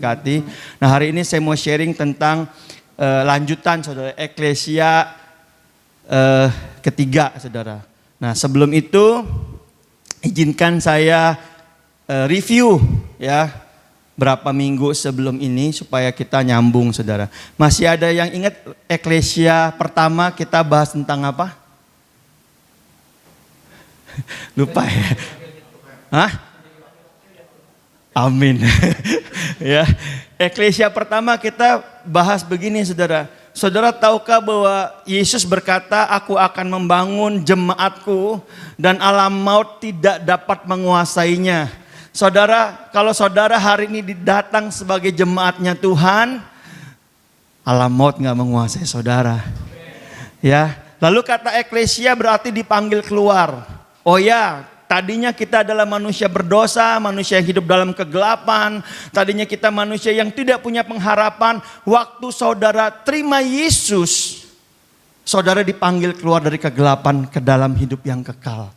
memberkati. Nah, hari ini saya mau sharing tentang lanjutan saudara, eklesia ketiga saudara. Nah, sebelum itu izinkan saya review ya berapa minggu sebelum ini supaya kita nyambung saudara. Masih ada yang ingat eklesia pertama kita bahas tentang apa? Lupa ya? Hah? Amin. Ya, eklesia pertama kita bahas begini saudara. Saudara tahukah bahwa Yesus berkata, aku akan membangun jemaatku dan alam maut tidak dapat menguasainya. Saudara, kalau saudara hari ini datang sebagai jemaatnya Tuhan, alam maut gak menguasai saudara. Ya, lalu kata eklesia berarti dipanggil keluar. Oh ya, tadinya kita adalah manusia berdosa, manusia yang hidup dalam kegelapan. Tadinya kita manusia yang tidak punya pengharapan. Waktu saudara terima Yesus, saudara dipanggil keluar dari kegelapan ke dalam hidup yang kekal.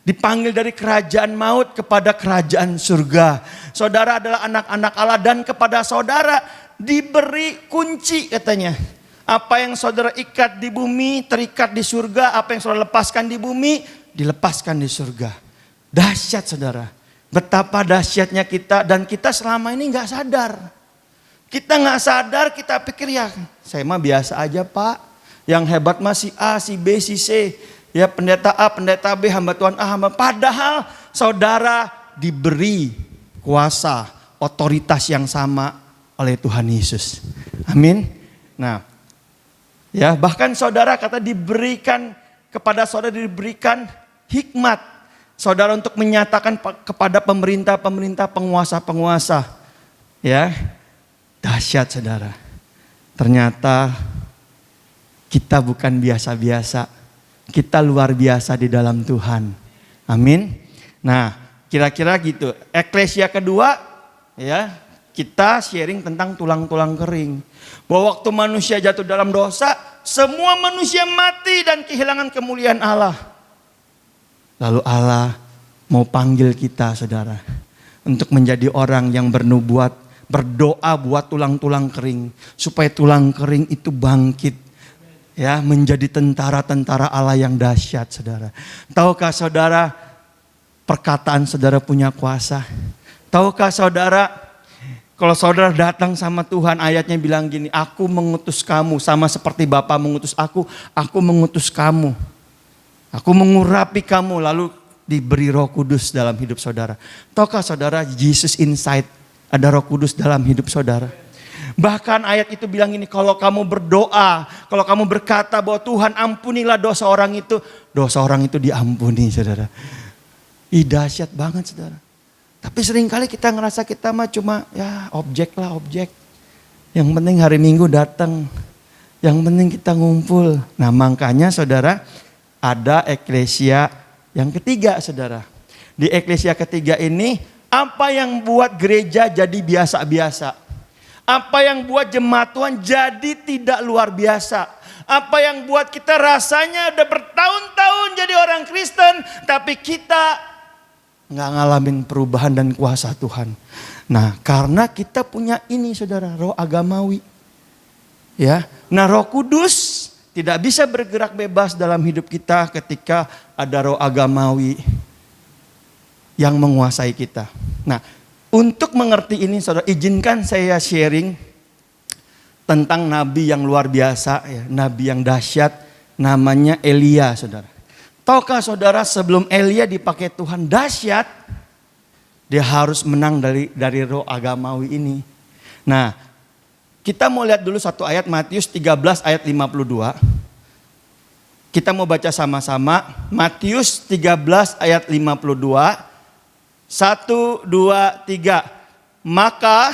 Dipanggil dari kerajaan maut kepada kerajaan surga. Saudara adalah anak-anak Allah dan kepada saudara diberi kunci katanya. Apa yang saudara ikat di bumi terikat di surga. Apa yang saudara lepaskan di bumi dilepaskan di surga. Dahsyat saudara. Betapa dahsyatnya kita dan kita selama ini gak sadar. Kita gak sadar, kita pikir ya saya mah biasa aja pak. Yang hebat mah si A, si B, si C. Ya pendeta A, pendeta B, hamba Tuhan A, hamba. Padahal saudara diberi kuasa, otoritas yang sama oleh Tuhan Yesus. Amin. Nah, ya bahkan saudara kata diberikan kepada saudara diberikan hikmat. Saudara untuk menyatakan kepada pemerintah-pemerintah, penguasa-penguasa. Ya, dahsyat saudara. Ternyata kita bukan biasa-biasa. Kita luar biasa di dalam Tuhan. Amin. Nah, kira-kira gitu. Eklesia kedua, ya, kita sharing tentang tulang-tulang kering. Bahwa waktu manusia jatuh dalam dosa, semua manusia mati dan kehilangan kemuliaan Allah. Lalu Allah mau panggil kita saudara. Untuk menjadi orang yang bernubuat, berdoa buat tulang-tulang kering. Supaya tulang kering itu bangkit. Ya, menjadi tentara-tentara Allah yang dahsyat saudara. Tahukah saudara perkataan saudara punya kuasa? Tahukah saudara kalau saudara datang sama Tuhan ayatnya bilang gini, aku mengutus kamu sama seperti Bapa mengutus aku mengutus kamu. Aku mengurapi kamu lalu diberi Roh Kudus dalam hidup saudara. Tahukah saudara Jesus inside ada Roh Kudus dalam hidup saudara? Bahkan ayat itu bilang ini, kalau kamu berdoa, kalau kamu berkata bahwa Tuhan ampunilah dosa orang itu diampuni saudara. Ih dahsyat banget saudara. Tapi seringkali kita ngerasa kita mah cuma ya objek. Yang penting hari Minggu datang, yang penting kita ngumpul. Nah makanya saudara ada eklesia yang ketiga saudara. Di eklesia ketiga ini apa yang buat gereja jadi biasa-biasa? Apa yang buat jemaat Tuhan jadi tidak luar biasa? Apa yang buat kita rasanya udah bertahun-tahun jadi orang Kristen, tapi kita nggak ngalamin perubahan dan kuasa Tuhan. Nah, karena kita punya ini saudara, roh agamawi. Ya, nah Roh Kudus tidak bisa bergerak bebas dalam hidup kita ketika ada roh agamawi yang menguasai kita. Nah, untuk mengerti ini saudara, izinkan saya sharing tentang nabi yang luar biasa, ya, nabi yang dahsyat, namanya Elia saudara. Tahukah saudara sebelum Elia dipakai Tuhan dahsyat, dia harus menang dari roh agamawi ini. Nah, kita mau lihat dulu satu ayat Matius 13 ayat 52. Kita mau baca sama-sama Matius 13 ayat 52. 1, 2, 3. Maka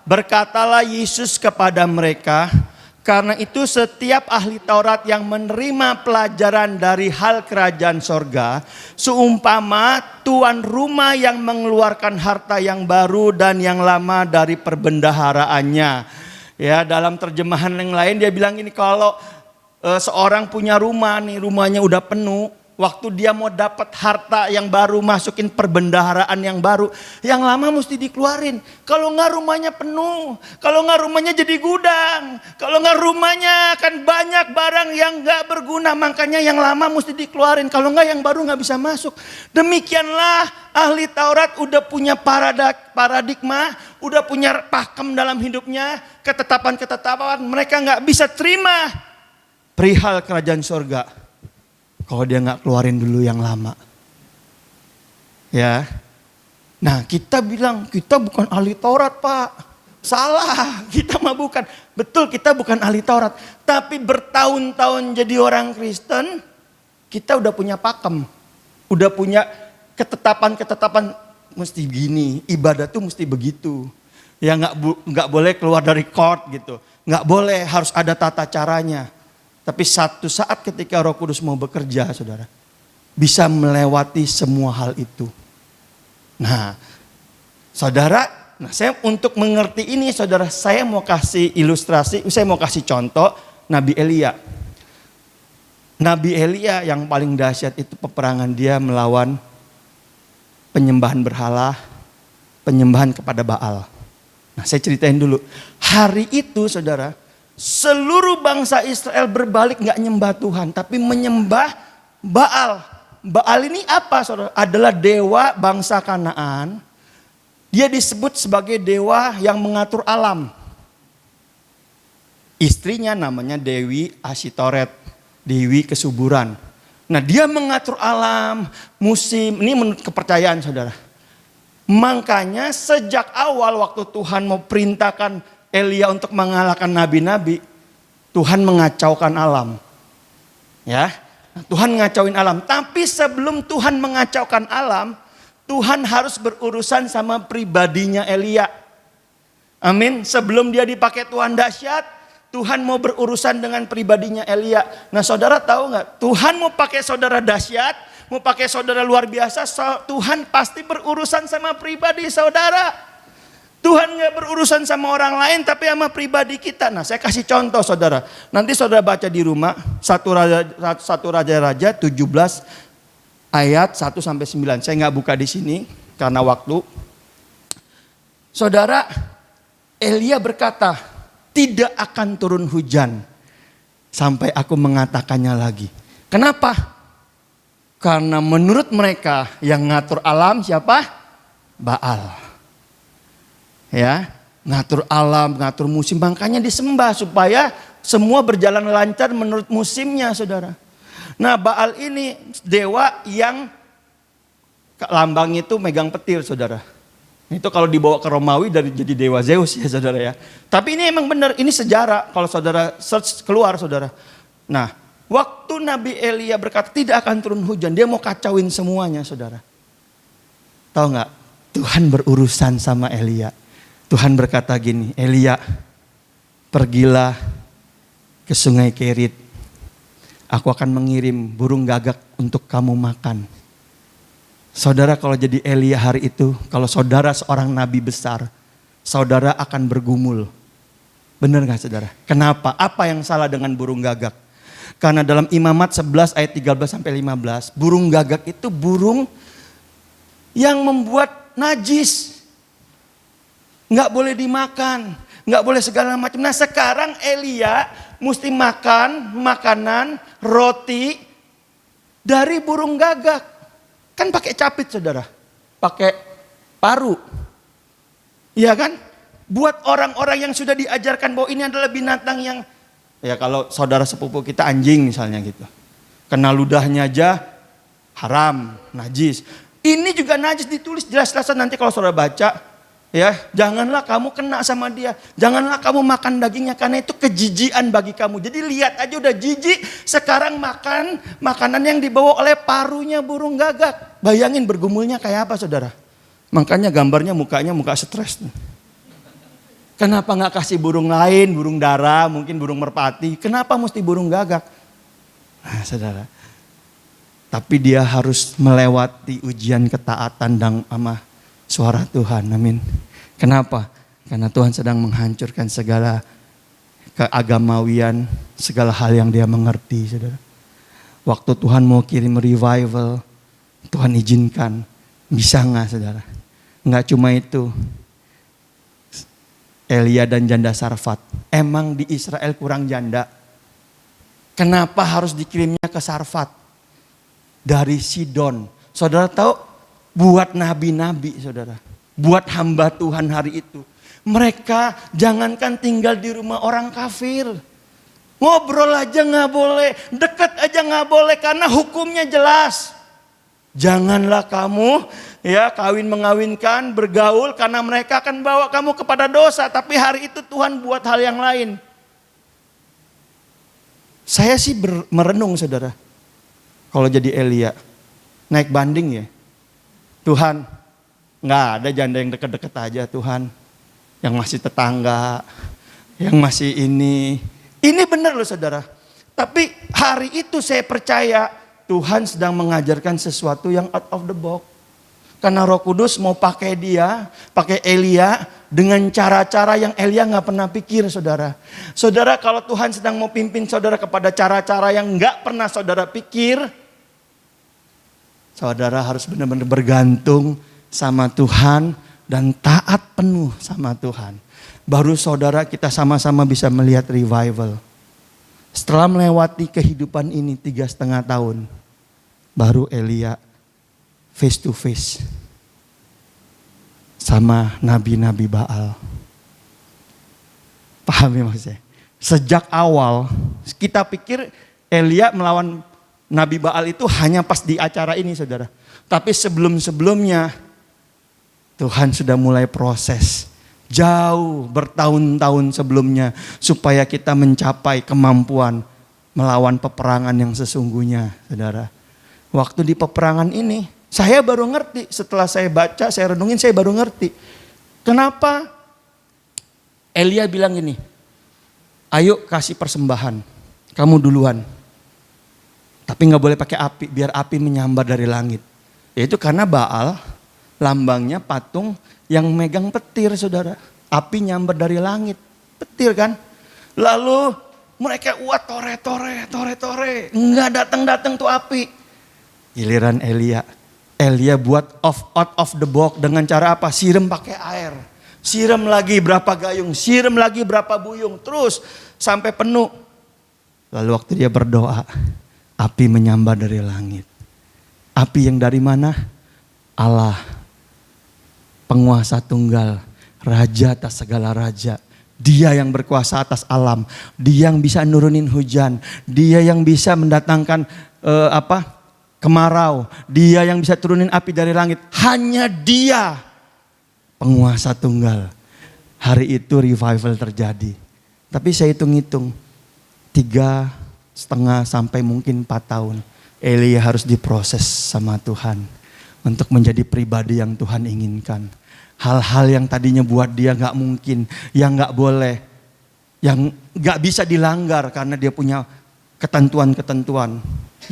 berkatalah Yesus kepada mereka, karena itu setiap ahli Taurat yang menerima pelajaran dari hal kerajaan sorga, seumpama tuan rumah yang mengeluarkan harta yang baru dan yang lama dari perbendaharaannya. Ya, dalam terjemahan yang lain dia bilang ini, kalau seorang punya rumah nih, rumahnya udah penuh, Waktu dia mau dapat harta yang baru, masukin perbendaharaan yang baru, yang lama mesti dikeluarin. Kalau nggak rumahnya penuh, kalau nggak rumahnya jadi gudang, kalau nggak rumahnya akan banyak barang yang nggak berguna. Makanya yang lama mesti dikeluarin, kalau nggak yang baru nggak bisa masuk. Demikianlah ahli Taurat udah punya paradigma, udah punya pakem dalam hidupnya, ketetapan-ketetapan mereka nggak bisa terima perihal kerajaan surga. Kalau dia nggak keluarin dulu yang lama. Ya. Nah kita bilang kita bukan ahli Taurat Pak. Salah, kita mah bukan. Betul kita bukan ahli Taurat. Tapi bertahun-tahun jadi orang Kristen, kita udah punya pakem. Udah punya ketetapan-ketetapan mesti gini. Ibadah tuh mesti begitu. Ya nggak boleh keluar dari court gitu. Nggak boleh, harus ada tata caranya. Tapi satu saat ketika Roh Kudus mau bekerja, saudara, bisa melewati semua hal itu. Nah, saudara, saya untuk mengerti ini, saudara, saya mau kasih ilustrasi, saya mau kasih contoh Nabi Elia. Nabi Elia yang paling dahsyat itu peperangan dia melawan penyembahan berhala, penyembahan kepada Baal. Nah, saya ceritain dulu. Hari itu, saudara, seluruh bangsa Israel berbalik gak nyembah Tuhan, tapi menyembah Baal. Baal ini apa, saudara? Adalah dewa bangsa Kanaan. Dia disebut sebagai dewa yang mengatur alam. Istrinya namanya Dewi Ashitoret, Dewi kesuburan. Nah dia mengatur alam, musim, ini menurut kepercayaan saudara. Makanya sejak awal waktu Tuhan mau perintahkan Elia untuk mengalahkan nabi-nabi, Tuhan mengacaukan alam. Ya, Tuhan ngacauin alam. Tapi sebelum Tuhan mengacaukan alam, Tuhan harus berurusan sama pribadinya Elia. Amin. Sebelum dia dipakai Tuhan dahsyat, Tuhan mau berurusan dengan pribadinya Elia. Nah saudara tahu nggak? Tuhan mau pakai saudara dahsyat, mau pakai saudara luar biasa, Tuhan pasti berurusan sama pribadi saudara. Tuhan gak berurusan sama orang lain tapi sama pribadi kita. Nah saya kasih contoh saudara. Nanti saudara baca di rumah 1 Raja-Raja 17 ayat 1-9. Saya gak buka di sini karena waktu. Saudara, Elia berkata, tidak akan turun hujan sampai aku mengatakannya lagi. Kenapa? Karena menurut mereka yang ngatur alam siapa? Baal. Ya, ngatur alam, ngatur musim, makanya disembah supaya semua berjalan lancar menurut musimnya, saudara. Nah, Baal ini dewa yang lambang itu megang petir, saudara. Itu kalau dibawa ke Romawi dari jadi dewa Zeus ya, saudara ya. Tapi ini emang benar, ini sejarah kalau saudara search keluar, saudara. Nah, waktu Nabi Elia berkata tidak akan turun hujan, dia mau kacauin semuanya, saudara. Tahu nggak? Tuhan berurusan sama Elia. Tuhan berkata gini, Elia, pergilah ke sungai Kerit. Aku akan mengirim burung gagak untuk kamu makan. Saudara kalau jadi Elia hari itu, kalau saudara seorang nabi besar, saudara akan bergumul. Benar gak saudara? Kenapa? Apa yang salah dengan burung gagak? Karena dalam Imamat 11 ayat 13-15, burung gagak itu burung yang membuat najis. Nggak boleh dimakan, nggak boleh segala macam. Nah sekarang Elia mesti makan makanan roti dari burung gagak. Kan pakai capit saudara, pakai paru. Iya kan? Buat orang-orang yang sudah diajarkan bahwa ini adalah binatang yang, ya kalau saudara sepupu kita anjing misalnya gitu. Kena ludahnya aja haram, najis. Ini juga najis ditulis jelas-jelasan nanti kalau saudara baca. Ya, janganlah kamu kena sama dia. Janganlah kamu makan dagingnya karena itu kejijian bagi kamu. Jadi lihat aja udah jijik, sekarang makan makanan yang dibawa oleh parunya burung gagak. Bayangin bergumulnya kayak apa saudara? Makanya gambarnya mukanya muka stres. Kenapa nggak kasih burung lain, burung dara, mungkin burung merpati? Kenapa mesti burung gagak? Nah, saudara. Tapi dia harus melewati ujian ketaatan dan sama suara Tuhan, amin. Kenapa? Karena Tuhan sedang menghancurkan segala keagamawian, segala hal yang dia mengerti, saudara. Waktu Tuhan mau kirim revival, Tuhan izinkan. Bisa nggak saudara? Nggak cuma itu. Elia dan janda Sarfat. Emang di Israel kurang janda? Kenapa harus dikirimnya ke Sarfat? Dari Sidon. Saudara tahu, buat nabi-nabi saudara. Buat hamba Tuhan hari itu. Mereka jangankan tinggal di rumah orang kafir. Ngobrol aja nggak boleh, dekat aja nggak boleh karena hukumnya jelas. Janganlah kamu ya kawin mengawinkan, bergaul karena mereka akan bawa kamu kepada dosa. Tapi hari itu Tuhan buat hal yang lain. Saya sih merenung saudara. Kalau jadi Elia, naik banding ya. Tuhan, nggak ada janda yang deket-deket aja Tuhan. Yang masih tetangga, yang masih ini. Ini benar loh saudara. Tapi hari itu saya percaya Tuhan sedang mengajarkan sesuatu yang out of the box. Karena Roh Kudus mau pakai dia, pakai Elia dengan cara-cara yang Elia gak pernah pikir saudara. Saudara kalau Tuhan sedang mau pimpin saudara kepada cara-cara yang gak pernah saudara pikir. Saudara harus benar-benar bergantung sama Tuhan dan taat penuh sama Tuhan. Baru saudara kita sama-sama bisa melihat revival. Setelah melewati kehidupan ini 3,5 tahun. Baru Elia face to face sama nabi-nabi Baal. Paham ya maksudnya? Sejak awal kita pikir Elia melawan Nabi Baal itu hanya pas di acara ini saudara. Tapi sebelum-sebelumnya Tuhan sudah mulai proses. Jauh bertahun-tahun sebelumnya supaya kita mencapai kemampuan melawan peperangan yang sesungguhnya saudara. Waktu di peperangan ini saya baru ngerti, setelah saya baca, saya renungin, saya baru ngerti. Kenapa Elia bilang gini, ayo kasih persembahan, kamu duluan. Tapi gak boleh pakai api, biar api menyambar dari langit. Yaitu karena Baal, lambangnya patung yang megang petir saudara. Api nyambar dari langit, petir kan. Lalu mereka tore. Enggak datang tuh api. Giliran Elia buat out of the box dengan cara apa? Siram pakai air. Siram lagi berapa gayung, siram lagi berapa buyung. Terus sampai penuh. Lalu waktu dia berdoa, api menyambar dari langit. Api yang dari mana? Allah, penguasa tunggal, raja atas segala raja. Dia yang berkuasa atas alam. Dia yang bisa nurunin hujan. Dia yang bisa mendatangkan kemarau. Dia yang bisa turunin api dari langit. Hanya dia penguasa tunggal. Hari itu revival terjadi. Tapi saya hitung-hitung 3,5 sampai mungkin 4 tahun. Elia harus diproses sama Tuhan untuk menjadi pribadi yang Tuhan inginkan. Hal-hal yang tadinya buat dia gak mungkin, yang gak boleh, yang gak bisa dilanggar karena dia punya ketentuan-ketentuan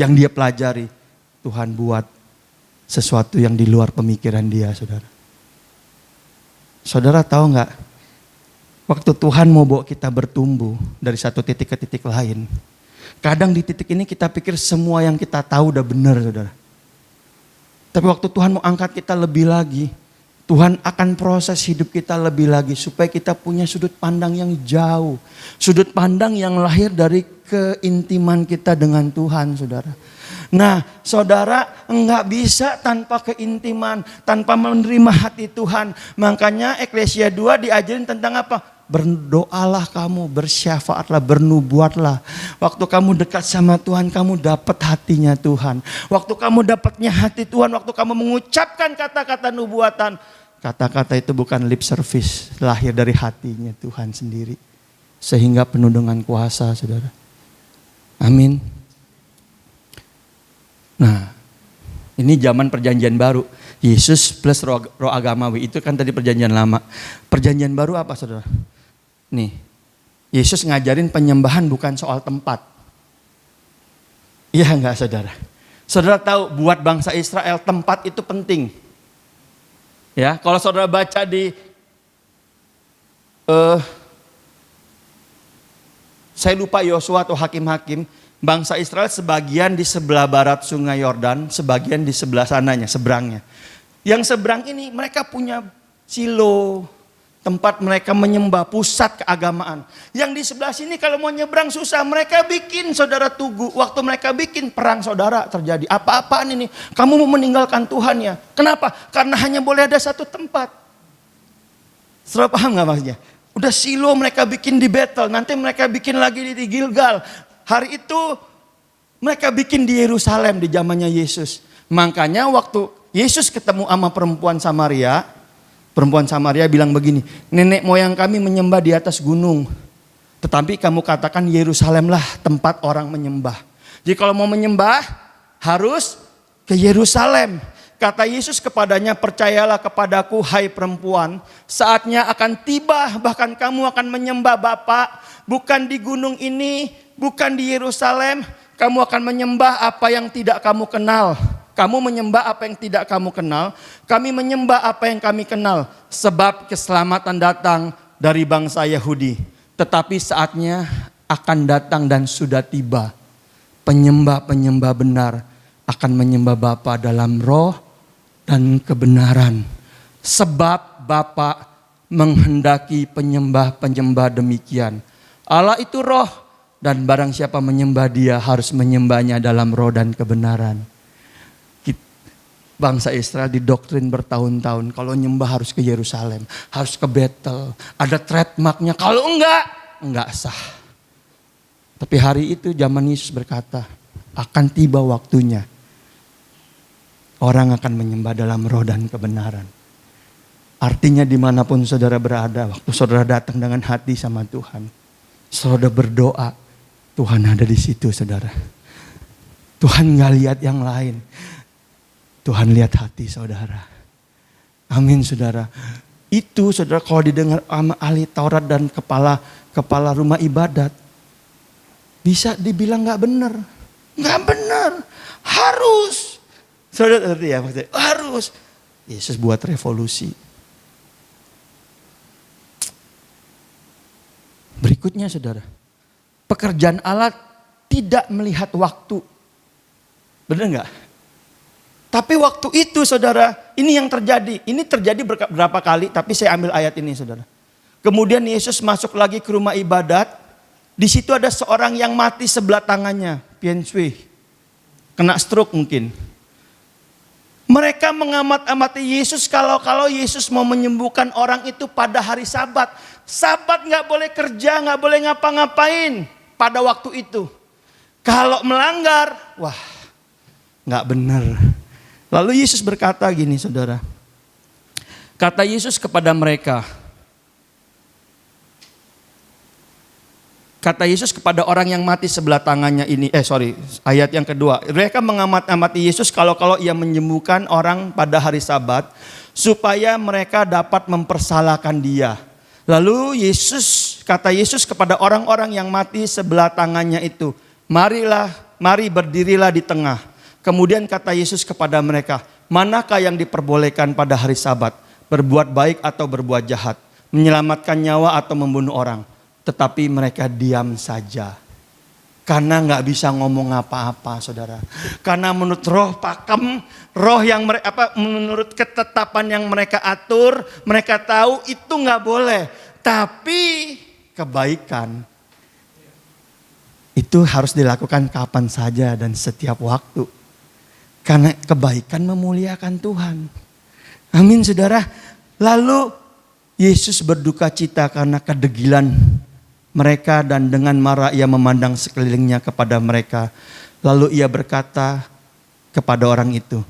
yang dia pelajari. Tuhan buat sesuatu yang di luar pemikiran dia saudara. Saudara tahu gak, waktu Tuhan mau bawa kita bertumbuh dari satu titik ke titik lain. Kadang di titik ini kita pikir semua yang kita tahu udah benar saudara. Tapi waktu Tuhan mau angkat kita lebih lagi, Tuhan akan proses hidup kita lebih lagi supaya kita punya sudut pandang yang jauh. Sudut pandang yang lahir dari keintiman kita dengan Tuhan saudara. Nah saudara enggak bisa tanpa keintiman, tanpa menerima hati Tuhan. Makanya Eklesia 2 diajarin tentang apa? Berdoalah kamu, bersyafaatlah, bernubuatlah. Waktu kamu dekat sama Tuhan, kamu dapat hatinya Tuhan. Waktu kamu dapatnya hati Tuhan, waktu kamu mengucapkan kata-kata nubuatan. Kata-kata itu bukan lip service, lahir dari hatinya Tuhan sendiri. Sehingga penuh dengan kuasa saudara. Amin. Nah, ini zaman perjanjian baru. Yesus plus roh agamawi, itu kan tadi perjanjian lama. Perjanjian baru apa saudara? Nih, Yesus ngajarin penyembahan bukan soal tempat. Iya enggak saudara? Saudara tahu buat bangsa Israel tempat itu penting. Ya, kalau saudara baca di saya lupa Yosua atau Hakim-Hakim, Bangsa Israel sebagian di sebelah barat sungai Yordan, sebagian di sebelah sananya, seberangnya. Yang seberang ini mereka punya Silo, tempat mereka menyembah, pusat keagamaan. Yang di sebelah sini kalau mau nyebrang susah, mereka bikin saudara tugu. Waktu mereka bikin perang saudara terjadi. Apa-apaan ini? Kamu mau meninggalkan Tuhan ya? Kenapa? Karena hanya boleh ada satu tempat. Saudara paham gak maksudnya? Udah Silo mereka bikin di Betel, nanti mereka bikin lagi di Gilgal. Hari itu mereka bikin di Yerusalem di zamannya Yesus. Makanya waktu Yesus ketemu sama perempuan Samaria bilang begini, nenek moyang kami menyembah di atas gunung. Tetapi kamu katakan Yerusalem lah tempat orang menyembah. Jadi kalau mau menyembah harus ke Yerusalem. Kata Yesus kepadanya, percayalah kepadaku hai perempuan, saatnya akan tiba bahkan kamu akan menyembah Bapa bukan di gunung ini, bukan di Yerusalem. Kamu akan menyembah apa yang tidak kamu kenal. Kamu menyembah apa yang tidak kamu kenal. Kami menyembah apa yang kami kenal. Sebab keselamatan datang dari bangsa Yahudi. Tetapi saatnya akan datang dan sudah tiba. Penyembah-penyembah benar akan menyembah Bapa dalam roh dan kebenaran. Sebab Bapa menghendaki penyembah-penyembah demikian. Allah itu roh, dan barang siapa menyembah dia harus menyembahnya dalam roh dan kebenaran. Bangsa Israel didoktrin bertahun-tahun, kalau nyembah harus ke Yerusalem, harus ke Betel. Ada trademarknya, kalau enggak sah. Tapi hari itu zaman Yesus berkata, akan tiba waktunya. Orang akan menyembah dalam roh dan kebenaran. Artinya dimanapun saudara berada, waktu saudara datang dengan hati sama Tuhan, saudara berdoa, Tuhan ada di situ saudara. Tuhan gak lihat yang lain. Tuhan lihat hati saudara. Amin saudara. Itu saudara kalau didengar sama ahli Taurat dan kepala rumah ibadat, bisa dibilang gak benar. Gak benar. Harus. Saudara ngerti ya maksudnya? Harus. Yesus buat revolusi. Berikutnya saudara. Pekerjaan Allah tidak melihat waktu. Benar enggak? Tapi waktu itu saudara, ini yang terjadi. Ini terjadi berapa kali, tapi saya ambil ayat ini saudara. Kemudian Yesus masuk lagi ke rumah ibadat. Di situ ada seorang yang mati sebelah tangannya. Pian Sui. Kena stroke mungkin. Mereka mengamat-amati Yesus kalau Yesus mau menyembuhkan orang itu pada hari Sabat. Sabat gak boleh kerja, gak boleh ngapa-ngapain pada waktu itu. Kalau melanggar, wah gak benar. Lalu Yesus berkata gini saudara. Kata Yesus kepada mereka. Kata Yesus kepada orang yang mati sebelah tangannya ini. Ayat yang kedua. Mereka mengamat-amati Yesus kalau ia menyembuhkan orang pada hari Sabat. Supaya mereka dapat mempersalahkan dia. Lalu kata Yesus kepada orang-orang yang mati sebelah tangannya itu. Mari berdirilah di tengah. Kemudian kata Yesus kepada mereka. Manakah yang diperbolehkan pada hari Sabat? Berbuat baik atau berbuat jahat? Menyelamatkan nyawa atau membunuh orang? Tetapi mereka diam saja. Karena gak bisa ngomong apa-apa saudara. Karena menurut roh pakem, roh yang menurut ketetapan yang mereka atur, mereka tahu itu gak boleh. Tapi kebaikan itu harus dilakukan kapan saja dan setiap waktu. Karena kebaikan memuliakan Tuhan. Amin saudara. Lalu Yesus berduka cita karena kedegilan mereka dan dengan marah ia memandang sekelilingnya kepada mereka. Lalu ia berkata kepada orang itu,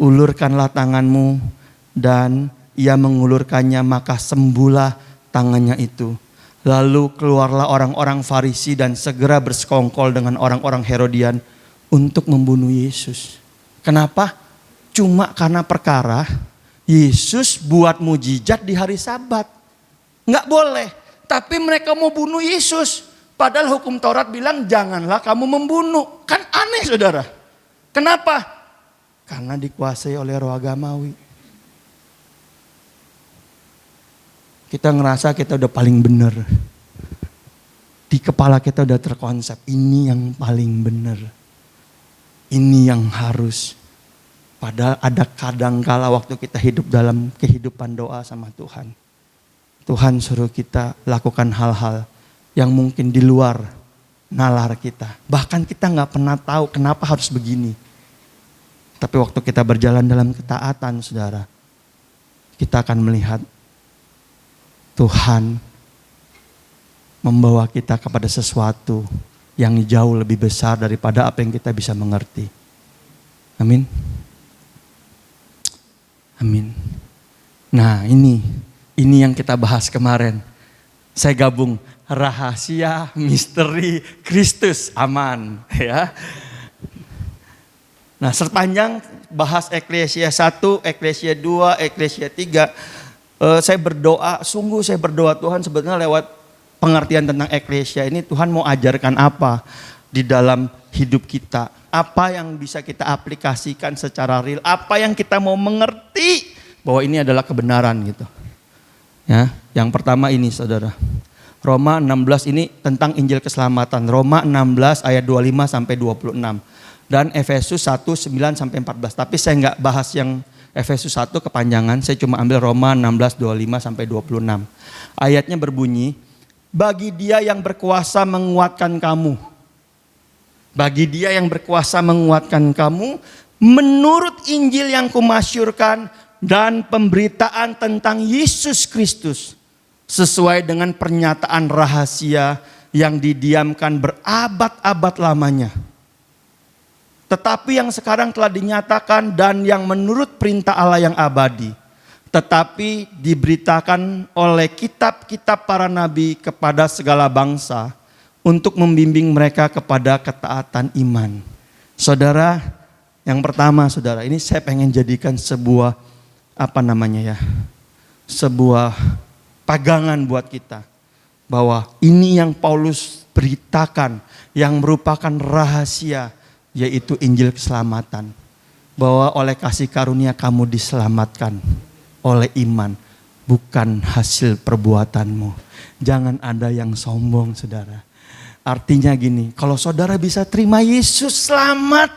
ulurkanlah tanganmu, dan ia mengulurkannya maka sembuhlah tangannya itu. Lalu keluarlah orang-orang Farisi dan segera bersekongkol dengan orang-orang Herodian untuk membunuh Yesus. Kenapa? Cuma karena perkara Yesus buat mujizat di hari Sabat. Nggak boleh. Tapi mereka mau bunuh Yesus. Padahal hukum Taurat bilang janganlah kamu membunuh. Kan aneh saudara. Kenapa? Karena dikuasai oleh roh agamawi. Kita ngerasa kita udah paling benar. di kepala kita udah terkonsep, ini yang paling benar. Ini yang harus. Padahal ada kadangkala waktu kita hidup dalam kehidupan doa sama Tuhan. Tuhan suruh kita lakukan hal-hal yang mungkin di luar nalar kita. Bahkan kita gak pernah tahu kenapa harus begini. Tapi waktu kita berjalan dalam ketaatan, saudara, kita akan melihat Tuhan membawa kita kepada sesuatu yang jauh lebih besar daripada apa yang kita bisa mengerti. Amin. Amin. Nah, ini yang kita bahas kemarin. Saya gabung rahasia misteri Kristus, aman, ya. Nah, sepanjang bahas Eklesia 1, Eklesia 2, Eklesia 3, saya berdoa, sungguh saya berdoa Tuhan sebetulnya lewat pengertian tentang eklesia ini Tuhan mau ajarkan apa di dalam hidup kita. Apa yang bisa kita aplikasikan secara real. Apa yang kita mau mengerti bahwa ini adalah kebenaran gitu. Ya, yang pertama ini saudara. Roma 16 ini tentang Injil keselamatan. Roma 16 ayat 25 sampai 26. Dan Efesus 1 9 sampai 14. Tapi saya nggak bahas yang Efesus 1 kepanjangan. Saya cuma ambil Roma 16 25 sampai 26. Ayatnya berbunyi, bagi Dia yang berkuasa menguatkan kamu. Bagi Dia yang berkuasa menguatkan kamu menurut Injil yang kumasyurkan dan pemberitaan tentang Yesus Kristus sesuai dengan pernyataan rahasia yang didiamkan berabad-abad lamanya. Tetapi yang sekarang telah dinyatakan dan yang menurut perintah Allah yang abadi. Tetapi diberitakan oleh kitab-kitab para nabi kepada segala bangsa untuk membimbing mereka kepada ketaatan iman. Saudara, yang pertama saudara, ini saya pengen jadikan sebuah sebuah pegangan buat kita. Bahwa ini yang Paulus beritakan, yang merupakan rahasia, yaitu Injil keselamatan. Bahwa oleh kasih karunia kamu diselamatkan. Oleh iman, bukan hasil perbuatanmu. Jangan ada yang sombong saudara. Artinya gini, kalau saudara bisa terima Yesus selamat,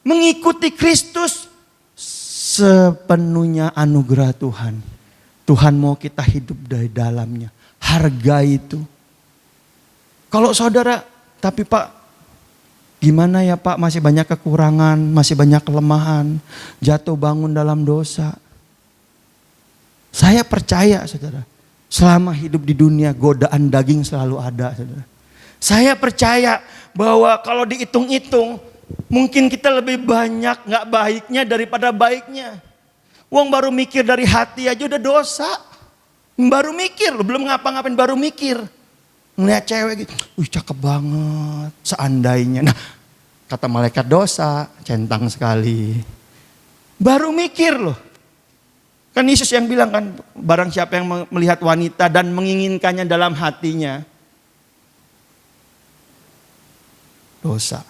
mengikuti Kristus, sepenuhnya anugerah Tuhan. Tuhan mau kita hidup dari dalamnya, hargai itu. Kalau saudara, tapi Pak, gimana ya Pak, masih banyak kekurangan, masih banyak kelemahan, jatuh bangun dalam dosa. Saya percaya saudara, selama hidup di dunia godaan daging selalu ada saudara. Saya percaya bahwa kalau dihitung-hitung mungkin kita lebih banyak gak baiknya daripada baiknya. Wong baru mikir dari hati aja udah dosa. Baru mikir, belum ngapa-ngapain baru mikir. Ngeliat cewek gitu, cakep banget, seandainya. Nah, kata malaikat dosa, centang sekali. Baru mikir loh. Kan Yesus yang bilang kan, barang siapa yang melihat wanita dan menginginkannya dalam hatinya, dosa.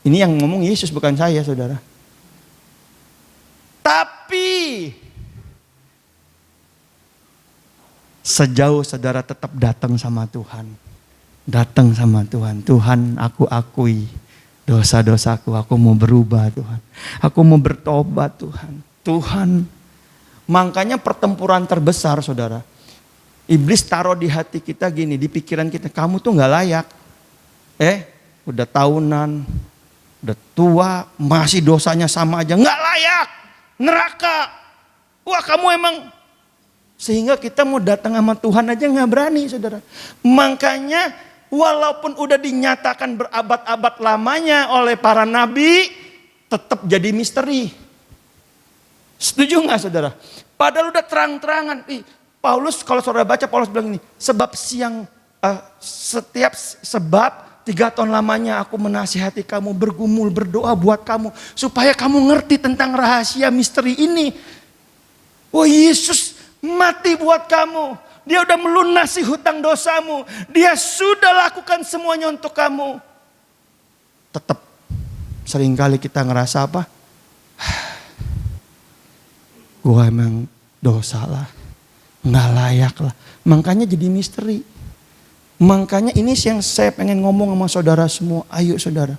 Ini yang ngomong Yesus bukan saya saudara. Tapi sejauh saudara tetap datang sama Tuhan. Datang sama Tuhan. Tuhan, aku akui dosa-dosaku. Aku mau berubah Tuhan. Aku mau bertobat Tuhan. Tuhan. Makanya pertempuran terbesar saudara. Iblis taruh di hati kita gini, di pikiran kita, kamu tuh gak layak. Udah tahunan, udah tua, masih dosanya sama aja, gak layak. Neraka. Wah kamu emang. Sehingga kita mau datang sama Tuhan aja gak berani saudara. Makanya walaupun udah dinyatakan berabad-abad lamanya oleh para nabi, tetap jadi misteri. Setuju gak saudara? Padahal udah terang-terangan. Paulus, kalau saudara baca, Paulus bilang ini. Sebab 3 tahun lamanya aku menasihati kamu, bergumul, berdoa buat kamu. Supaya kamu ngerti tentang rahasia misteri ini. Oh Yesus mati buat kamu. Dia udah melunasi hutang dosamu. Dia sudah lakukan semuanya untuk kamu. Tetap seringkali kita ngerasa apa? Gue emang dosa lah, gak layak lah. Makanya jadi misteri. Makanya ini yang saya pengen ngomong sama saudara semua. Ayo saudara.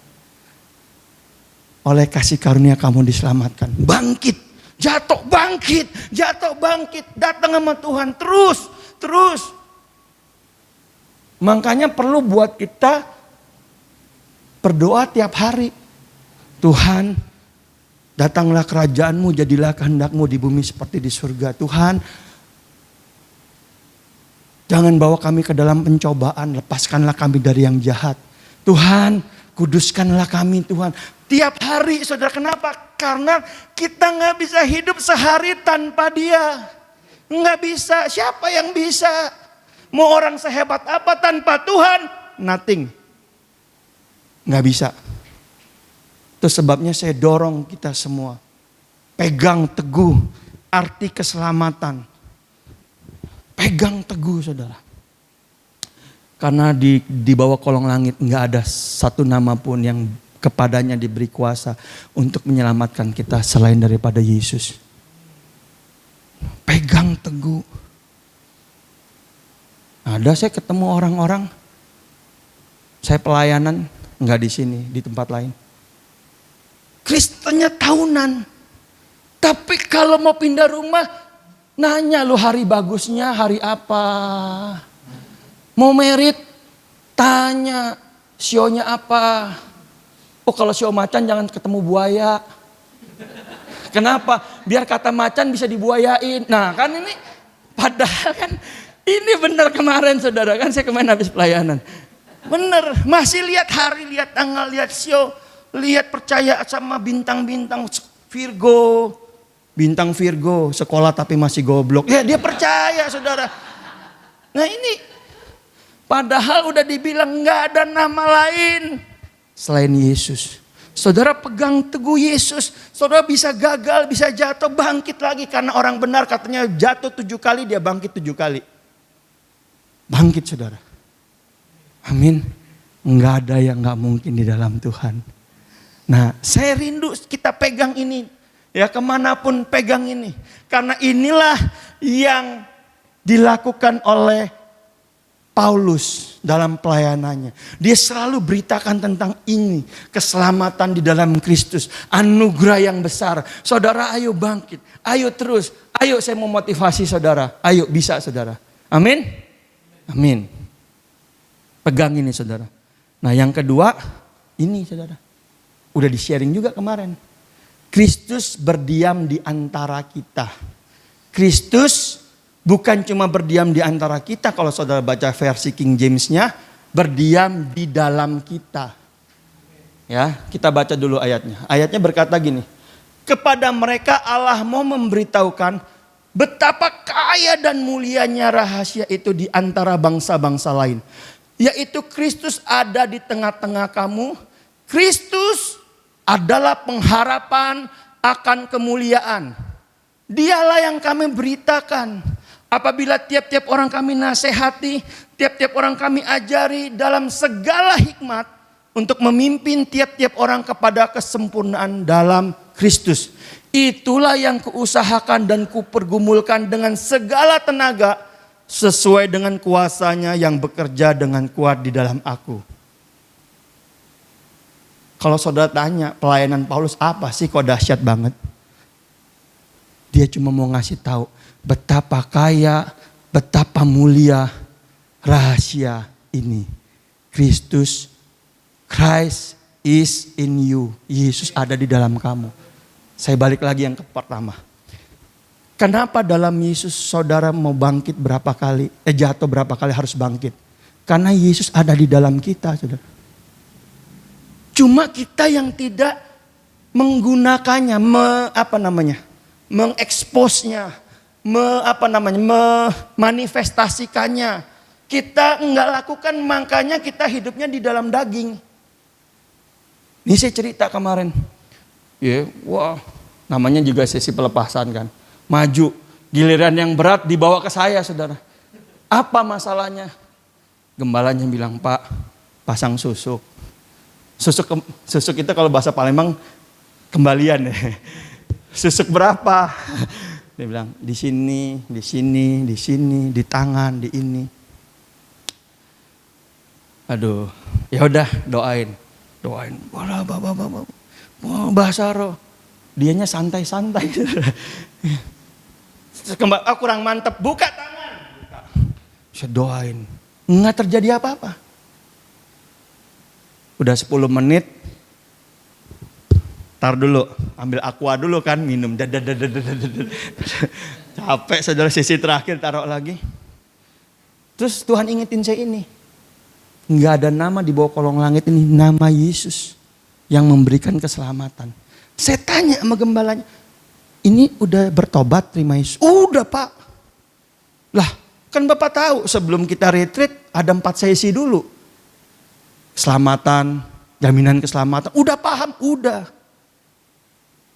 Oleh kasih karunia kamu diselamatkan. Bangkit. Jatuh bangkit. Jatuh bangkit. Datang sama Tuhan. Terus. Makanya perlu buat kita berdoa tiap hari. Tuhan, datanglah kerajaanmu, jadilah kehendakmu di bumi seperti di surga. Tuhan, jangan bawa kami ke dalam pencobaan, lepaskanlah kami dari yang jahat. Tuhan, kuduskanlah kami Tuhan. Tiap hari saudara, kenapa? Karena kita gak bisa hidup sehari tanpa Dia. Gak bisa, siapa yang bisa? Mau orang sehebat apa tanpa Tuhan? Nothing. Gak bisa. Itu sebabnya saya dorong kita semua. Pegang teguh arti keselamatan. Pegang teguh saudara. Karena di bawah kolong langit gak ada satu nama pun yang kepadanya diberi kuasa untuk menyelamatkan kita selain daripada Yesus. Pegang teguh. Ada saya ketemu orang-orang. Saya pelayanan gak di sini, di tempat lain. Kristennya tahunan. Tapi kalau mau pindah rumah, nanya lu hari bagusnya hari apa. Mau merit, tanya sionya apa. Oh kalau sio macan jangan ketemu buaya. Kenapa? Biar kata macan bisa dibuayain. Nah kan ini, padahal kan ini benar kemarin saudara. Kan saya kemarin habis pelayanan. Benar, masih lihat hari, lihat tanggal, lihat sio. Lihat percaya sama bintang-bintang Virgo. Bintang Virgo, sekolah tapi masih goblok. Ya dia percaya saudara. Nah ini, padahal udah dibilang gak ada nama lain selain Yesus. Saudara pegang teguh Yesus. Saudara bisa gagal, bisa jatuh, bangkit lagi. Karena orang benar katanya jatuh 7 kali, dia bangkit 7 kali. Bangkit saudara. Amin. Gak ada yang gak mungkin di dalam Tuhan. Nah, saya rindu kita pegang ini. Ya, kemanapun pegang ini. Karena inilah yang dilakukan oleh Paulus dalam pelayanannya. Dia selalu beritakan tentang ini. Keselamatan di dalam Kristus. Anugerah yang besar. Saudara ayo bangkit. Ayo terus. Ayo saya mau motivasi saudara. Ayo bisa saudara. Amin. Amin. Pegang ini saudara. Nah yang kedua. Ini saudara. Udah di-sharing juga kemarin. Kristus berdiam di antara kita. Kristus bukan cuma berdiam di antara kita. Kalau saudara baca versi King James-nya. Berdiam di dalam kita. Ya, kita baca dulu ayatnya. Ayatnya berkata gini. Kepada mereka Allah mau memberitahukan. Betapa kaya dan mulianya rahasia itu di antara bangsa-bangsa lain. Yaitu Kristus ada di tengah-tengah kamu. Kristus adalah pengharapan akan kemuliaan. Dialah yang kami beritakan. Apabila tiap-tiap orang kami nasihati, tiap-tiap orang kami ajari dalam segala hikmat untuk memimpin tiap-tiap orang kepada kesempurnaan dalam Kristus. Itulah yang kuusahakan dan kupergumulkan dengan segala tenaga sesuai dengan kuasanya yang bekerja dengan kuat di dalam aku. Kalau saudara tanya pelayanan Paulus apa sih kok dahsyat banget. Dia cuma mau ngasih tahu betapa kaya, betapa mulia rahasia ini. Christ is in you. Yesus ada di dalam kamu. Saya balik lagi yang ke pertama. Kenapa dalam Yesus saudara mau bangkit berapa kali, jatuh berapa kali harus bangkit? Karena Yesus ada di dalam kita saudara. Cuma kita yang tidak menggunakannya, mengeksposnya, memanifestasikannya. Kita enggak lakukan, makanya kita hidupnya di dalam daging. Ini saya cerita kemarin. Namanya juga sesi pelepasan kan. Maju, giliran yang berat dibawa ke saya saudara. Apa masalahnya? Gembalanya bilang, Pak, pasang susuk. Susuk itu kalau bahasa Palembang kembalian. Susuk berapa? Dia bilang di sini, di tangan, di ini. Aduh, ya udah doain. Bahasa roh. Dianya santai-santai. Aku kurang mantep, buka tangan. Saya doain. Nggak terjadi apa-apa. Udah 10 menit. Tar dulu, ambil aqua dulu kan, minum. Capek saudara, sesi terakhir taruh lagi. Terus Tuhan ingetin saya ini. Nggak ada nama di bawah kolong langit ini, nama Yesus yang memberikan keselamatan. Saya tanya sama gembalanya, ini udah bertobat terima Yesus? Udah Pak. Lah kan Bapak tahu sebelum kita retreat ada 4 sesi dulu. Keselamatan, jaminan keselamatan. Udah paham? Udah.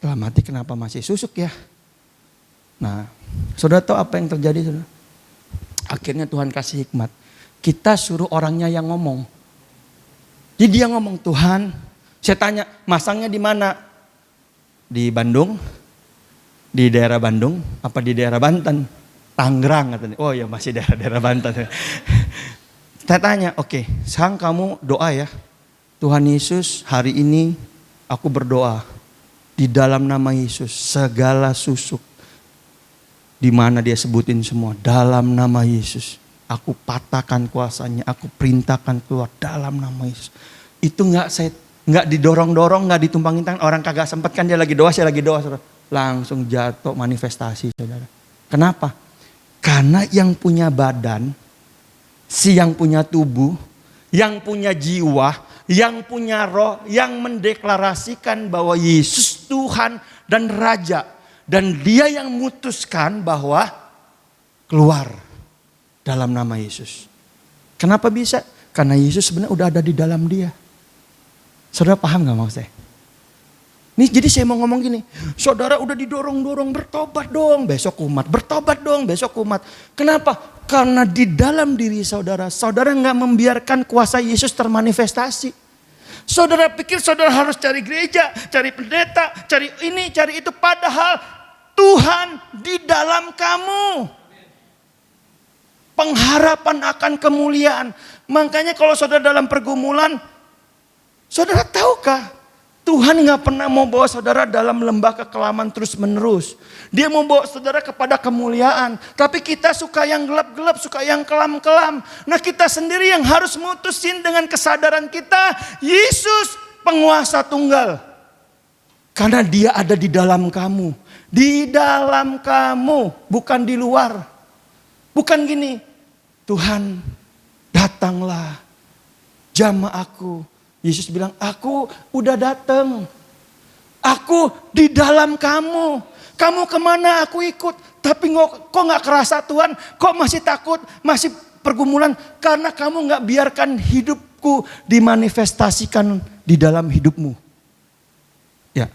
Dalam hati kenapa masih susuk ya? Nah, saudara tahu apa yang terjadi saudara? Akhirnya Tuhan kasih hikmat. Kita suruh orangnya yang ngomong. Jadi dia ngomong, Tuhan, saya tanya, masangnya di mana? Di Bandung? Di daerah Bandung? Apa di daerah Banten? Tangerang katanya. Oh ya masih daerah Banten. Saya tanya, oke, sekarang kamu doa ya. Tuhan Yesus, hari ini aku berdoa. Di dalam nama Yesus, segala susuk. Di mana dia sebutin semua. Dalam nama Yesus. Aku patahkan kuasanya. Aku perintahkan keluar dalam nama Yesus. Itu nggak didorong-dorong, nggak ditumpangin tangan. Orang kagak sempat kan dia lagi doa, saya lagi doa. Saudara. Langsung jatuh manifestasi saudara. Kenapa? Karena yang punya badan, yang punya tubuh, yang punya jiwa, yang punya roh, yang mendeklarasikan bahwa Yesus Tuhan dan Raja. Dan dia yang memutuskan bahwa keluar dalam nama Yesus. Kenapa bisa? Karena Yesus sebenarnya udah ada di dalam dia. Saudara paham gak maksud saya? Nih jadi saya mau ngomong gini, saudara udah didorong-dorong bertobat dong besok umat, bertobat dong besok umat. Kenapa? Karena di dalam diri saudara, saudara gak membiarkan kuasa Yesus termanifestasi. Saudara pikir saudara harus cari gereja, cari pendeta, cari ini, cari itu. Padahal Tuhan di dalam kamu. Pengharapan akan kemuliaan. Makanya kalau saudara dalam pergumulan, saudara tahukah? Tuhan gak pernah mau bawa saudara dalam lembah kekelaman terus menerus. Dia mau bawa saudara kepada kemuliaan. Tapi kita suka yang gelap-gelap, suka yang kelam-kelam. Nah kita sendiri yang harus mutusin dengan kesadaran kita. Yesus penguasa tunggal. Karena dia ada di dalam kamu. Di dalam kamu, bukan di luar. Bukan gini, Tuhan datanglah jamaahku. Yesus bilang, aku udah datang. Aku di dalam kamu. Kamu kemana aku ikut. Tapi kok gak kerasa Tuhan? Kok masih takut? Masih pergumulan? Karena kamu gak biarkan hidupku dimanifestasikan di dalam hidupmu. Ya.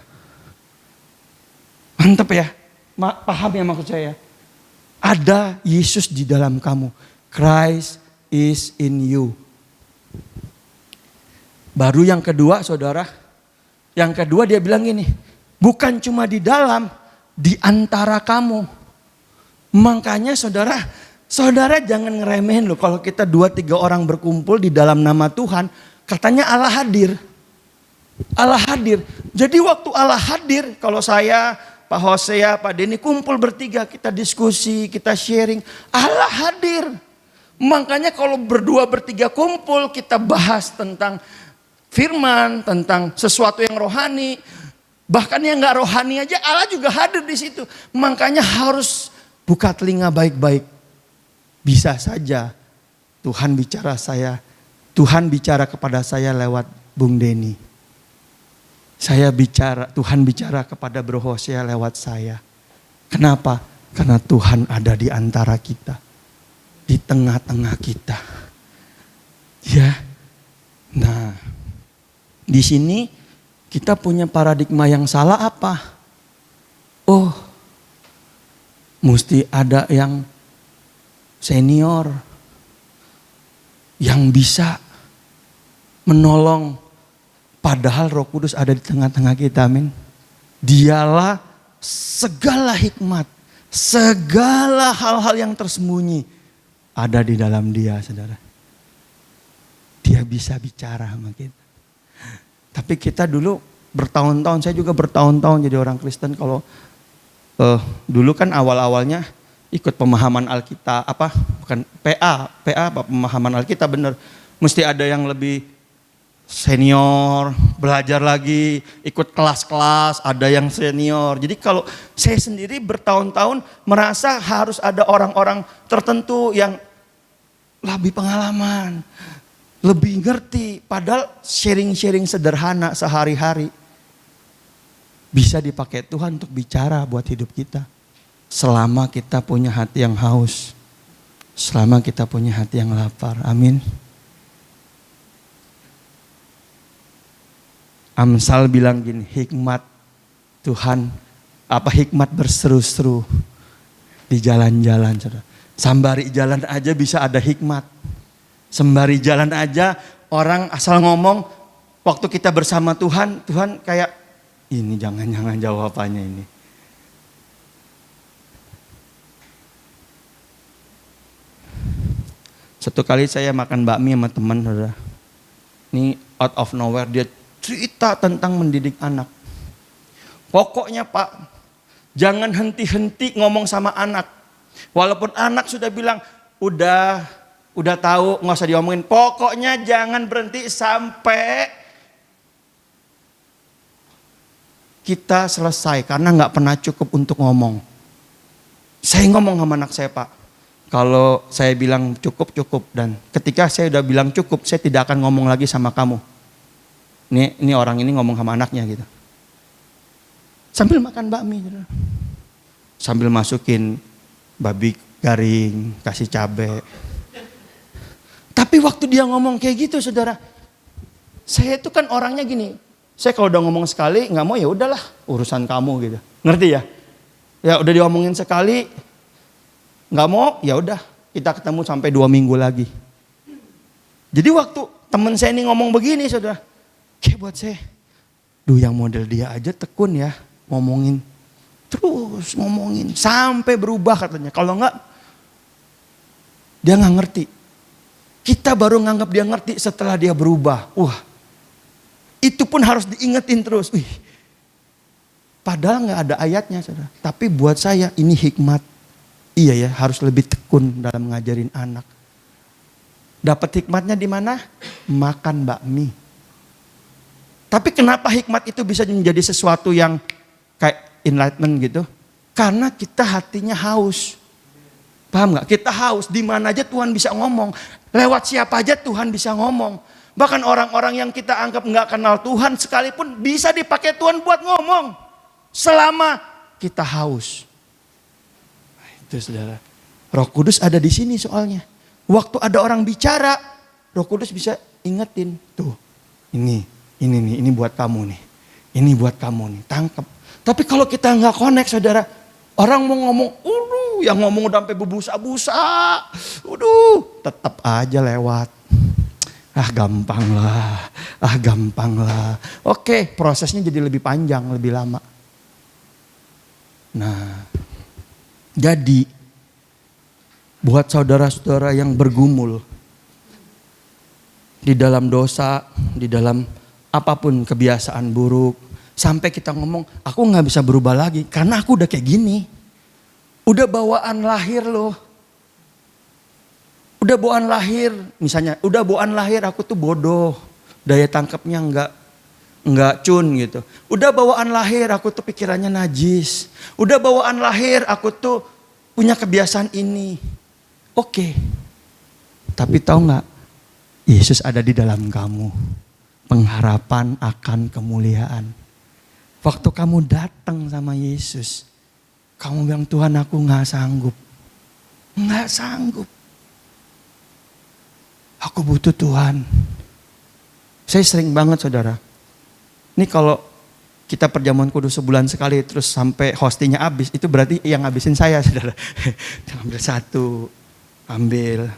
Mantap ya. Paham ya maksud saya? Ada Yesus di dalam kamu. Christ is in you. Baru yang kedua saudara, yang kedua dia bilang gini, bukan cuma di dalam, di antara kamu. Makanya saudara jangan ngeremehin loh kalau kita 2-3 orang berkumpul di dalam nama Tuhan, katanya Allah hadir. Allah hadir. Jadi waktu Allah hadir, kalau saya, Pak Hosea, Pak Denny kumpul bertiga, kita diskusi, kita sharing, Allah hadir. Makanya kalau berdua bertiga kumpul, kita bahas tentang firman, tentang sesuatu yang rohani, bahkan yang gak rohani aja Allah juga hadir di situ. Makanya harus buka telinga baik-baik. Bisa saja Tuhan bicara kepada saya lewat Bung Denny. Tuhan bicara kepada Bro Hosea lewat saya. Kenapa? Karena Tuhan ada di antara kita, di tengah-tengah kita. Ya, nah. Di sini kita punya paradigma yang salah apa? Oh, mesti ada yang senior yang bisa menolong. Padahal Roh Kudus ada di tengah-tengah kita, amin. Dialah segala hikmat, segala hal-hal yang tersembunyi ada di dalam dia, saudara. dia bisa bicara sama kita. Tapi kita dulu bertahun-tahun, saya juga bertahun-tahun jadi orang Kristen. Kalau dulu kan awal-awalnya ikut pemahaman Alkitab, bukan PA apa pemahaman Alkitab bener. Mesti ada yang lebih senior, belajar lagi, ikut kelas-kelas, ada yang senior. Jadi kalau saya sendiri bertahun-tahun merasa harus ada orang-orang tertentu yang lebih pengalaman, lebih ngerti. Padahal sharing-sharing sederhana sehari-hari bisa dipakai Tuhan untuk bicara buat hidup kita. Selama kita punya hati yang haus. Selama kita punya hati yang lapar. Amin. Amsal bilang gini, hikmat Tuhan, hikmat berseru-seru di jalan-jalan. Sembari jalan aja bisa ada hikmat. Sembari jalan aja orang asal ngomong, waktu kita bersama Tuhan, Tuhan kayak, ini jangan-jangan jawabannya ini. Satu kali saya makan bakmi sama teman, saudara. Ini out of nowhere dia cerita tentang mendidik anak. Pokoknya Pak, jangan henti-henti ngomong sama anak. Walaupun anak sudah bilang, udah tahu, nggak usah diomongin. Pokoknya jangan berhenti sampai kita selesai, karena nggak pernah cukup untuk ngomong. Saya ngomong sama anak saya, Pak. Kalau saya bilang cukup, dan ketika saya udah bilang cukup, saya tidak akan ngomong lagi sama kamu. Ini orang ini ngomong sama anaknya gitu. Sambil makan bakmi, sambil masukin babi garing, kasih cabai. Tapi waktu dia ngomong kayak gitu, saudara, saya itu kan orangnya gini. Saya kalau udah ngomong sekali nggak mau, ya udahlah urusan kamu gitu. Ngerti ya? Ya udah diomongin sekali, nggak mau, ya udah kita ketemu sampai 2 minggu lagi. Jadi waktu temen saya ini ngomong begini, saudara, kayak buat saya, yang model dia aja tekun ya, ngomongin terus ngomongin sampai berubah katanya. Kalau nggak, dia nggak ngerti. Kita baru nganggap dia ngerti setelah dia berubah. Wah, itu pun harus diingetin terus. Padahal nggak ada ayatnya, saudara. Tapi buat saya ini hikmat. Iya ya, harus lebih tekun dalam ngajarin anak. Dapat hikmatnya di mana? Makan bakmi. Tapi kenapa hikmat itu bisa menjadi sesuatu yang kayak enlightenment gitu? Karena kita hatinya haus. Paham nggak? Kita haus. Di mana aja Tuhan bisa ngomong. Lewat siapa aja Tuhan bisa ngomong. Bahkan orang-orang yang kita anggap nggak kenal Tuhan sekalipun bisa dipakai Tuhan buat ngomong. Selama kita haus. Nah, itu saudara. Roh Kudus ada di sini soalnya. Waktu ada orang bicara, Roh Kudus bisa ingetin. Tuh, ini buat kamu nih. Ini buat kamu nih, tangkap. Tapi kalau kita nggak connect, saudara, orang mau ngomong, yang ngomong udah sampai berbusa-busa, tetap aja lewat. Gampang lah. Oke, prosesnya jadi lebih panjang, lebih lama. Nah, jadi buat saudara-saudara yang bergumul di dalam dosa, di dalam apapun kebiasaan buruk, sampai kita ngomong, aku gak bisa berubah lagi karena aku udah kayak gini. Udah bawaan lahir loh. Udah bawaan lahir, misalnya udah bawaan lahir aku tuh bodoh. Daya tangkapnya enggak cun gitu. Udah bawaan lahir aku tuh pikirannya najis. Udah bawaan lahir aku tuh punya kebiasaan ini. Oke. Tapi tahu gak? Yesus ada di dalam kamu. Pengharapan akan kemuliaan. Waktu kamu datang sama Yesus, kamu bilang, Tuhan aku gak sanggup. Gak sanggup. Aku butuh Tuhan. Saya sering banget, saudara. Ini kalau kita perjamuan kudus sebulan sekali terus sampai hostingnya habis, itu berarti yang ngabisin saya, saudara. Ambil satu,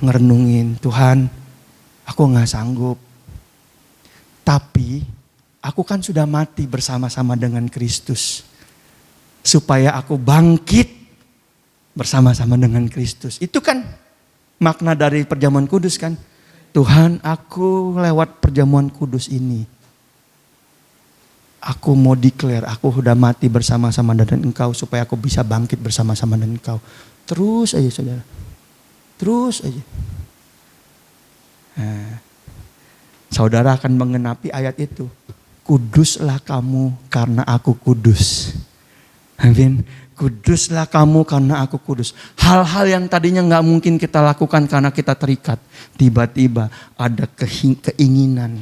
ngerenungin, Tuhan aku gak sanggup. Tapi aku kan sudah mati bersama-sama dengan Kristus. Supaya aku bangkit bersama-sama dengan Kristus. Itu kan makna dari perjamuan kudus kan. Tuhan, aku lewat perjamuan kudus ini, aku mau declare, aku sudah mati bersama-sama dengan Engkau supaya aku bisa bangkit bersama-sama dengan Engkau. Terus aja saudara, terus aja. Nah, saudara akan mengenapi ayat itu. Kuduslah kamu karena aku kudus. Amin. Kuduslah kamu karena aku kudus. Hal-hal yang tadinya gak mungkin kita lakukan karena kita terikat. Tiba-tiba ada keinginan,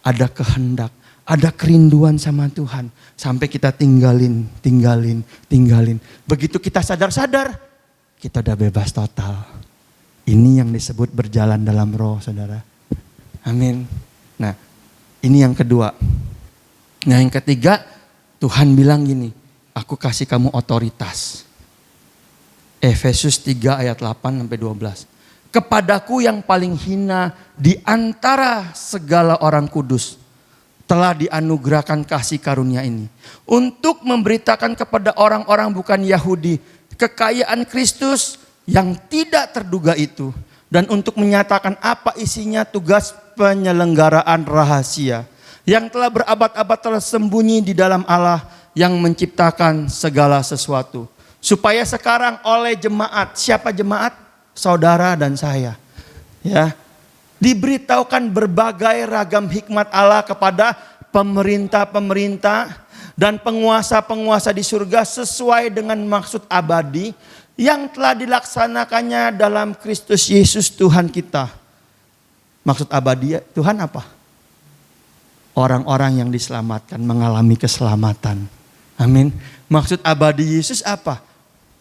ada kehendak, ada kerinduan sama Tuhan. Sampai kita tinggalin. Begitu kita sadar-sadar, kita udah bebas total. Ini yang disebut berjalan dalam roh, saudara. Amin. Nah, ini yang kedua. Nah, yang ketiga, Tuhan bilang gini, aku kasih kamu otoritas. Efesus 3 ayat 8-12. Kepadaku yang paling hina di antara segala orang kudus, telah dianugerahkan kasih karunia ini. Untuk memberitakan kepada orang-orang bukan Yahudi, kekayaan Kristus yang tidak terduga itu. Dan untuk menyatakan apa isinya tugas penyelenggaraan rahasia. Yang telah berabad-abad tersembunyi di dalam Allah yang menciptakan segala sesuatu. Supaya sekarang oleh jemaat, siapa jemaat? Saudara dan saya. Ya, diberitahukan berbagai ragam hikmat Allah kepada pemerintah-pemerintah dan penguasa-penguasa di surga sesuai dengan maksud abadi yang telah dilaksanakannya dalam Kristus Yesus Tuhan kita. Maksud abadi Tuhan apa? Orang-orang yang diselamatkan mengalami keselamatan. Amin. Maksud abadi Yesus apa?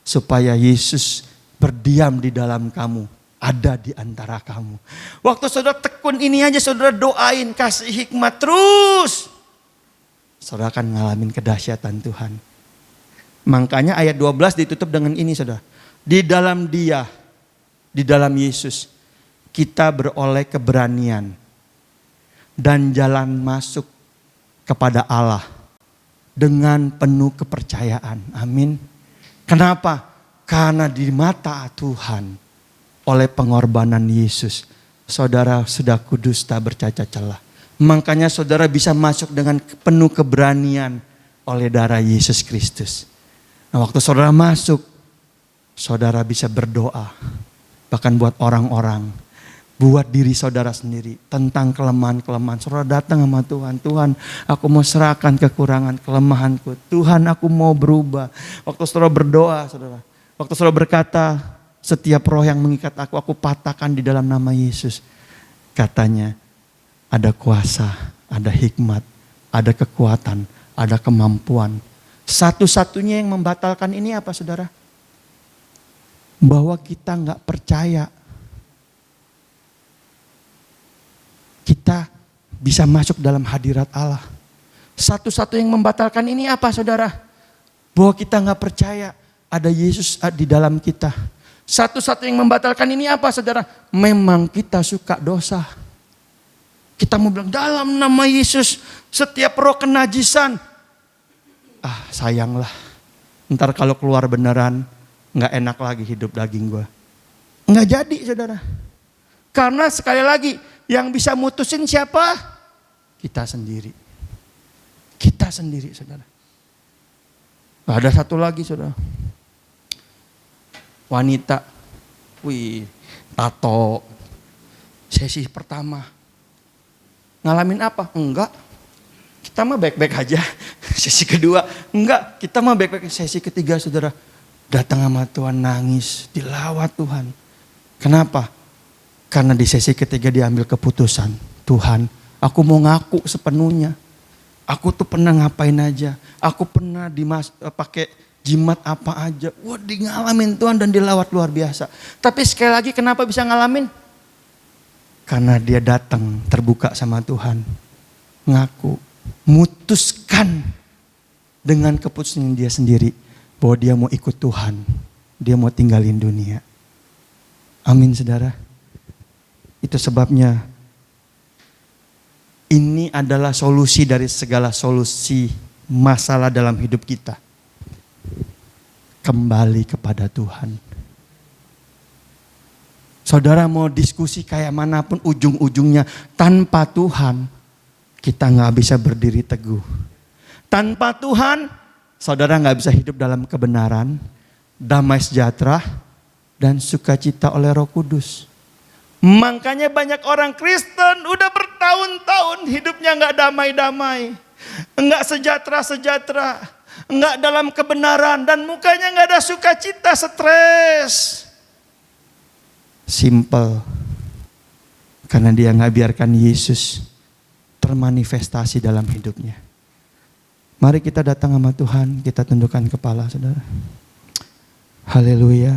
Supaya Yesus berdiam di dalam kamu, ada di antara kamu. Waktu saudara tekun ini aja, saudara doain, kasih hikmat terus, saudara akan ngalamin kedahsyatan Tuhan. Makanya ayat 12 ditutup dengan ini, saudara. Di dalam Dia, di dalam Yesus, kita beroleh keberanian dan jalan masuk kepada Allah dengan penuh kepercayaan. Amin. Kenapa? Karena di mata Tuhan, oleh pengorbanan Yesus, saudara sudah kudus tak bercacat celah. Makanya saudara bisa masuk dengan penuh keberanian oleh darah Yesus Kristus. Nah, waktu saudara masuk, saudara bisa berdoa. Bahkan buat orang-orang, buat diri saudara sendiri tentang kelemahan-kelemahan. Saudara datang sama Tuhan. Tuhan, aku mau serahkan kekurangan, kelemahanku. Tuhan, aku mau berubah. Waktu saudara berdoa, saudara. Waktu saudara berkata, setiap roh yang mengikat aku patahkan di dalam nama Yesus. Katanya, ada kuasa, ada hikmat, ada kekuatan, ada kemampuan. Satu-satunya yang membatalkan ini apa, saudara? Bahwa kita gak percaya. Kita bisa masuk dalam hadirat Allah. Satu-satu yang membatalkan ini apa, saudara? Bahwa kita gak percaya ada Yesus di dalam kita. Satu-satu yang membatalkan ini apa, saudara? Memang kita suka dosa. Kita mau bilang dalam nama Yesus setiap roh kenajisan. Sayanglah. Ntar kalau keluar beneran gak enak lagi hidup daging gue. Gak jadi, saudara. Karena sekali lagi, yang bisa mutusin siapa? Kita sendiri. Kita sendiri, saudara. Ada satu lagi, saudara. Wanita. Tato. Sesi pertama. Ngalamin apa? Enggak. Kita mah baik-baik aja. Sesi kedua. Enggak. Kita mah baik-baik. Sesi ketiga, saudara. Datang sama Tuhan, nangis. Dilawat Tuhan. Kenapa? Karena di sesi ketiga dia ambil keputusan. Tuhan, aku mau ngaku sepenuhnya. Aku tuh pernah ngapain aja. Aku pernah pakai jimat apa aja. Wah, ngalamin Tuhan dan dilawat luar biasa. Tapi sekali lagi kenapa bisa ngalamin? Karena dia datang terbuka sama Tuhan. Ngaku. Mutuskan dengan keputusan dia sendiri. Bahwa dia mau ikut Tuhan. Dia mau tinggalin dunia. Amin, saudara. Itu sebabnya ini adalah solusi dari segala solusi masalah dalam hidup kita. Kembali kepada Tuhan. Saudara mau diskusi kayak manapun ujung-ujungnya, tanpa Tuhan kita nggak bisa berdiri teguh. Tanpa Tuhan, saudara nggak bisa hidup dalam kebenaran, damai sejahtera, dan sukacita oleh Roh Kudus. Makanya banyak orang Kristen udah bertahun-tahun hidupnya nggak damai-damai, nggak sejahtera-sejahtera, nggak dalam kebenaran, dan mukanya nggak ada sukacita, stres. Simple, karena dia nggak biarkan Yesus termanifestasi dalam hidupnya. Mari kita datang sama Tuhan, kita tundukkan kepala, saudara. Haleluya.